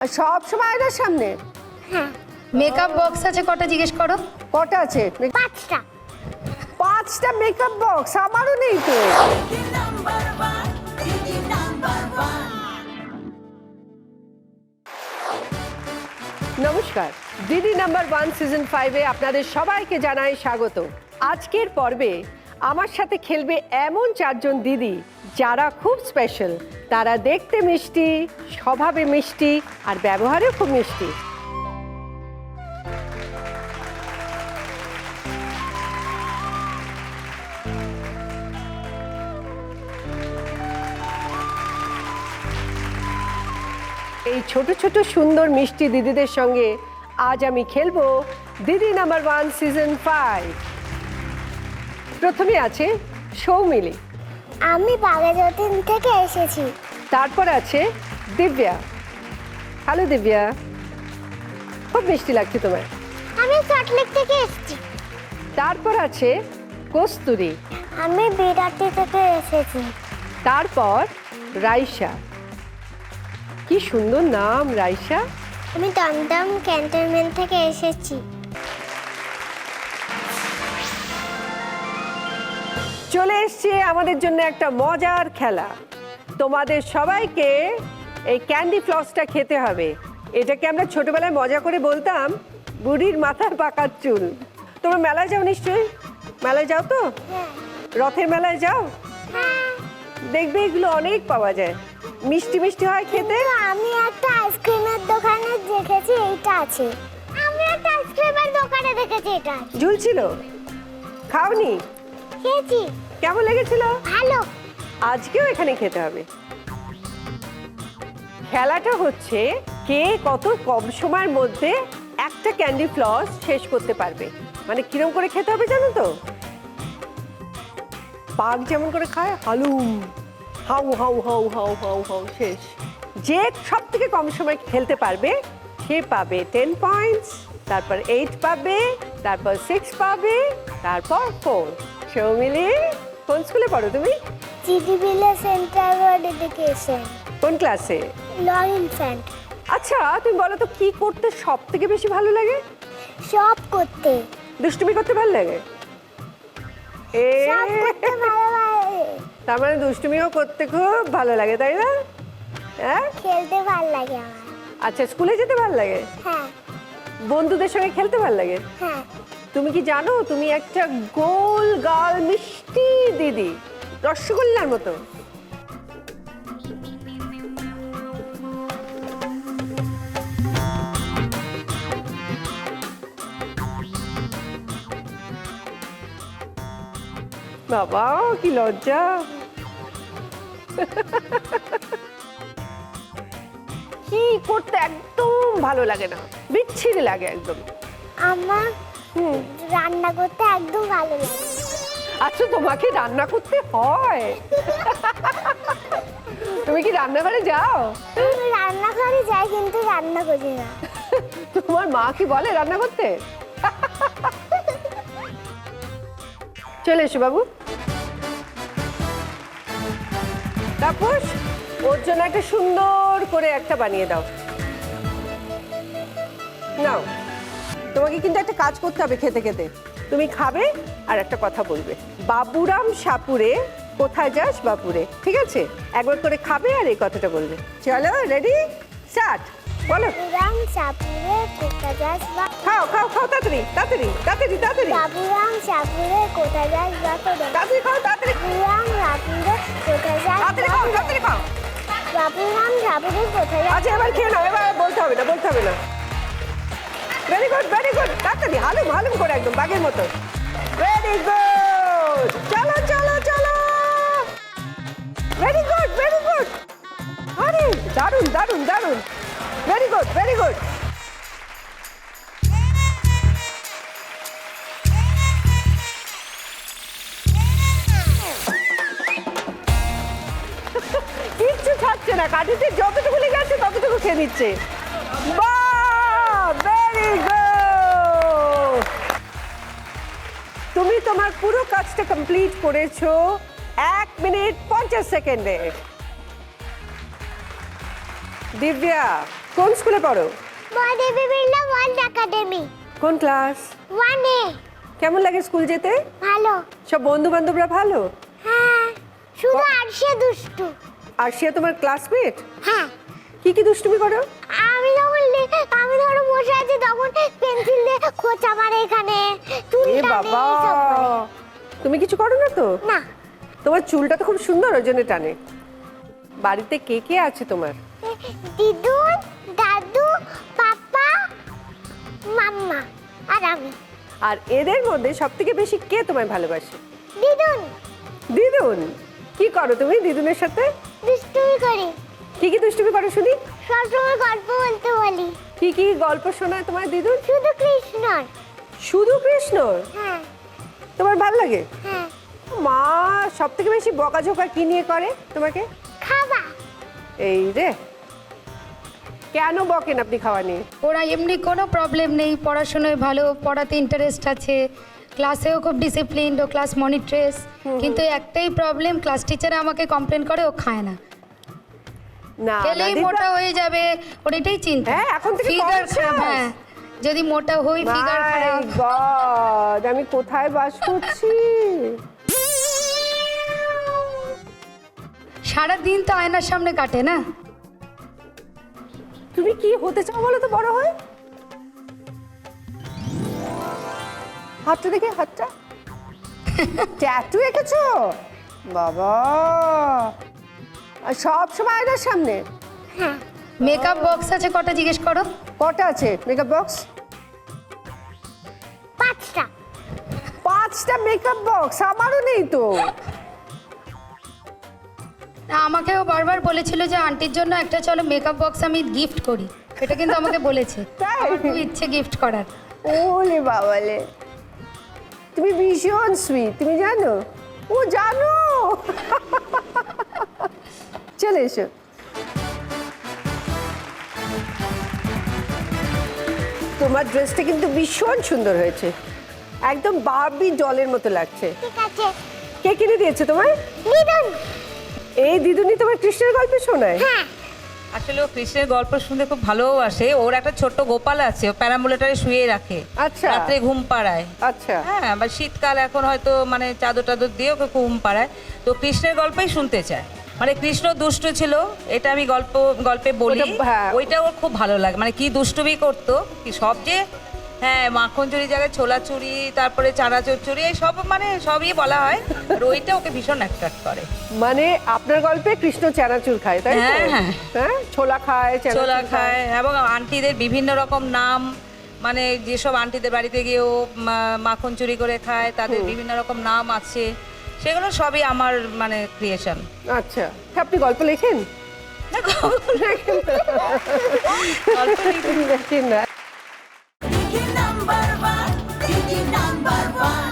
সব সময় আয়নার সামনে? হ্যাঁ। মেকআপ বক্স আছে কটা জিজ্ঞেস করো? কটা আছে? 5টা। 5টা মেকআপ বক্স আমারও নেই তো। নমস্কার, দিদি নাম্বার 1 সিজন 5-এ আপনাদের সবাইকে জানাই স্বাগত। আজকের পর্বে আমার সাথে খেলবে এমন 4 জন দিদি যারা খুব স্পেশাল। তারা দেখতে মিষ্টি, স্বভাবে মিষ্টি আর ব্যবহারেও খুব মিষ্টি। এই ছোট ছোট সুন্দর মিষ্টি দিদিদের সঙ্গে আজ আমি খেলবো দিদি নাম্বার 1 সিজন 5। প্রথমে আছে সৌমিলি, আমি বাঘাযতীন থেকে এসেছি। তারপর আছে দিব্যা। হ্যালো দিব্যা, খুব মিষ্টি লাগছে তোমার। আমি সল্টলেক থেকে এসেছি। তারপর আছে কস্তুরী, আমি বিরাটি থেকে এসেছি। তারপর রাইসা। কি সুন্দর নাম রাইসা। আমি দমদম ক্যান্টনমেন্ট থেকে এসেছি। চলে এসছে আমাদের জন্য একটা মজার খেলা। তোমাদের সবাইকে এই ক্যান্ডি ফ্লসটা খেতে হবে। এটাকে আমরা ছোটবেলায় মজা করে বলতাম বুড়ির মাথার পাকার চুল। তোমরা মেলায় যাও নিশ্চয়ই? মেলায় যাও তো? হ্যাঁ। রথের মেলায় যাও? হ্যাঁ। দেখবে এগুলো অনেক পাওয়া যায়, মিষ্টি মিষ্টি হয় খেতে। কিন্তু আমি একটা আইসক্রিমের দোকানে দেখেছি এইটা আছে। আমি একটা আইসক্রিমের দোকানে দেখেছি এটা আছে। ঝুলছিল, খাওনি? খেয়েছি। কেমন লেগেছিল? ভালো। আজকেও এখানে খেতে হবে। খেলাটা হচ্ছে কে কত কম সময়ের মধ্যে একটা ক্যান্ডি ফ্লস শেষ করতে পারবে। মানে কিরম করে খেতে হবে জানো তো? বাঘ যেমন করে খায় হালুম, হাউ হাউ হাউ হাউ হাউ হাউ, শেষ। যে সব থেকে কম সময় খেলতে পারবে সে পাবে 10 পয়েন্টস, তারপর 8 পাবে, তারপর 6 পাবে, তারপর 4। সৌমিলি, কোন স্কুলে পড়ো তুমি? জিডিবিলে সেন্ট্রাল রোড এডুকেশন। কোন ক্লাসে? ল ইনফ্যান্ট। আচ্ছা তুমি বলো তো কি করতে সব থেকে বেশি ভালো লাগে? সব করতে। দুষ্টুমি করতে ভালো লাগে? সব করতে ভালো লাগে। তার মানে দুষ্টুমিও করতে খুব ভালো লাগে, তাই না? হ্যাঁ, খেলতে ভালো লাগে আমার। আচ্ছা স্কুলে যেতে ভালো লাগে? হ্যাঁ। বন্ধুদের সঙ্গে খেলতে ভালো লাগে? হ্যাঁ। তুমি কি জানো তুমি একটা গোল গাল মিষ্টি দিদি, রসগোল্লার মতো। বাবা কি লজ্জা। কি করতে একদম ভালো লাগে না, বিচ্ছিরি লাগে একদম। আমার রান্না করতে একদম ভালো লাগে। আচ্ছা তোমাকে রান্না করতে হয়? তুমি কি রান্নাঘরে যাও? আমি রান্নাঘরে যাই কিন্তু রান্না করি না। তোমার মা কি বলে রান্না করতে? চলে এসো বাবু। তাপস, ওর জন্য একটা সুন্দর করে একটা বানিয়ে দাও। নাও, তোমাকে কিন্তু একটা কাজ করতে হবে খেতে খেতে। তুমি খাবে আর একটা কথা বলবে, বাবুরাম সাপুরে কোথায় যাস বাপুরে, ঠিক আছে? একবার করে খাবে আর এই কথাটা বলবে। চলো, রেডি, স্টার্ট, বলো। বাবুরাম সাপুরে কোথায় যাস বা খাও খাও খাও, তাড়াতাড়ি তাড়াতাড়ি তাড়াতাড়ি তাড়াতাড়ি বাবুরাম সাপুরে কোথায় যাস বা তো তাড়াতাড়ি খাও, তাড়াতাড়ি বাবুরাম সাপুরে কোথায় যাস তাড়াতাড়ি খাও, তাড়াতাড়ি খাও। বাবুরাম সাপুরে কোথায় যাস? আচ্ছা এবার খেয়ে নাও, এবার বলতে হবে না, বলতে হবে না। ভেরি গুড ভেরি গুড, তাড়াতাড়ি হালুম হালুম করে একদম বাঘের মতো। ভেরি গুড, চলো চলো চলো, ভেরি গুড ভেরি গুড। আরে দারুণ দারুণ দারুণ, ভেরি গুড ভেরি গুড। কিচ্ছু ছাড়ছে না, কাঠিতে যতটুকু লেগে আছে ততটুকু খেয়ে নিচ্ছে। বাহ, ভেরি গুড। তুমি তোমার পুরো কাজটা কমপ্লিট করেছো 1 মিনিট 50 সেকেন্ডে। দিব্যা কোন স্কুলে পড়ো? বড়দেবী বিড়লা ওয়ার্ল্ড একাডেমি কোন ক্লাস? 1A। কেমন লাগে স্কুল যেতে? ভালো। সব বন্ধু বান্ধবরা ভালো? হ্যাঁ, শুধু আরশিয়া দুষ্টু। আরশিয়া তোমার ক্লাসমেট? হ্যাঁ, কি কি দুষ্টুমি করো? আমি ধরো বসে আছি তখন পেন্সিল দিয়ে খোঁচা মারে এখানে, চুল এ টানে, বাবা, এইসব করে। তুমি কিছু করো না তো? না, তোমার চুলটা তো খুব সুন্দর, ওই জন্য টানে। বাড়িতে কে কে আছে তোমার? দিদু, দাদু, পাপা, মাম্মা আর আমি। আর এদের মধ্যে সব থেকে বেশি কে তোমায় ভালোবাসে? দিদুন, দিদুন। কি করো তুমি দিদুনের সাথে? দুষ্টুমি করি, কি কি দুষ্টুমি করো শুনি? সবসময় গল্প বলতে বলি। কি কি গল্প শোনায় তোমার দিদুন? শুধু কৃষ্ণর। শুধু কৃষ্ণর? হ্যাঁ তোমার ভাল লাগে? হ্যাঁ, মা সব থেকে বেশি বকাঝোকা কি নিয়ে করে তোমাকে? খাবা। এই রে, কেন বকেন আপনি খাওয়া নিয়ে? ওরা এমনি কোনো প্রবলেম নেই, পড়াশোনায় ভালো, পড়াতে ইন্টারেস্ট আছে, ক্লাসেও খুব ডিসিপ্লিনড, ও ক্লাস মনিটরেস। কিন্তু একটাই প্রবলেম, ক্লাস টিচার আমাকে কমপ্লেন করে ও খায় না। না খেলেই দাদির মোটা হয়ে যাবে, ওর এটাই চিন্তা। হ্যাঁ, এখন থেকে ফিগার conscious। খারাপ, হ্যাঁ, যদি মোটা হই ফিগার My খারাপ। God, আমি কোথায় বাস করছি? সারাদিন তো আয়নার সামনে কাটে না। তুমি কি হতে চাও বলো তো বড় হয়ে? হাতটা দেখে, হাতটা ট্যাটু এঁকেছো? বাবা, আর সব সময় আয়নার সামনে? হ্যাঁ, মেকআপ বক্স আছে কটা জিজ্ঞেস করো? কটা আছে মেকআপ বক্স? 5টা। 5টা মেকআপ বক্স? আমারও নেই তো। আমাকেও বারবার বলেছিল যে আন্টির জন্য একটা চলো মেকআপ বক্স আমি গিফট করি, এটা কিন্তু আমাকে বলেছে। তাই? আমার খুব ইচ্ছে গিফট করার। ওলে বাবালে, তুমি ভীষণ সুইট, তুমি জানো? ও জানো। চলে এসো। তোমার ড্রেসটা কিন্তু ভীষণ সুন্দর হয়েছে, একদম বারবি ডলের মতো লাগছে। ঠিক আছে। কে কিনে দিয়েছে তোমায়? দিদুন। এই দিদুনি তোমার কৃষ্ণের গল্প শোনায়? হ্যাঁ, আসলে ও কৃষ্ণের গল্প শুনতে খুব ভালোবাসে। ওর একটা ছোট্ট গোপাল আছে, ও প্যারামুলেটারে শুয়ে রাখে, আচ্ছা। রাত্রে ঘুম পাড়ায়। আচ্ছা। হ্যাঁ, বা শীতকাল এখন হয়তো মানে চাদর টাদর দিয়ে ওকে ঘুম পাড়ায়। তো কৃষ্ণের গল্পই শুনতে চায়, মানে কৃষ্ণ দুষ্ট ছিল, এটা আমি গল্পে বলি। ওটা, হ্যাঁ। ওইটা ওর খুব ভালো লাগে, মানে কি দুষ্টুমি করতো, কি সব যে, হ্যাঁ, মাখন চুরি জায়গায় ছোলা চুরি, তারপরে চানাচুর চুরি, এই সব মানে সবই বলা হয়। আর ওইটা ওকে ভীষণ অ্যাট্রাক্ট করে। মানে আপনার গল্পে কৃষ্ণ চানাচুর খায়, তাই তো? হ্যাঁ, হ্যাঁ। হ্যাঁ, ছোলা খায়, ছোলা চানাচুর খায়, এবং আন্টিদের বিভিন্ন রকম নাম, মানে যেসব আন্টিদের বাড়িতে গিয়েও মাখন চুরি করে খায়, তাদের বিভিন্ন রকম নাম আছে, সেগুলো সবই আমার মানে ক্রিয়েশন। আচ্ছা, আপনি গল্প লেখেন? লেখেন না? Digi number one, Digi number one.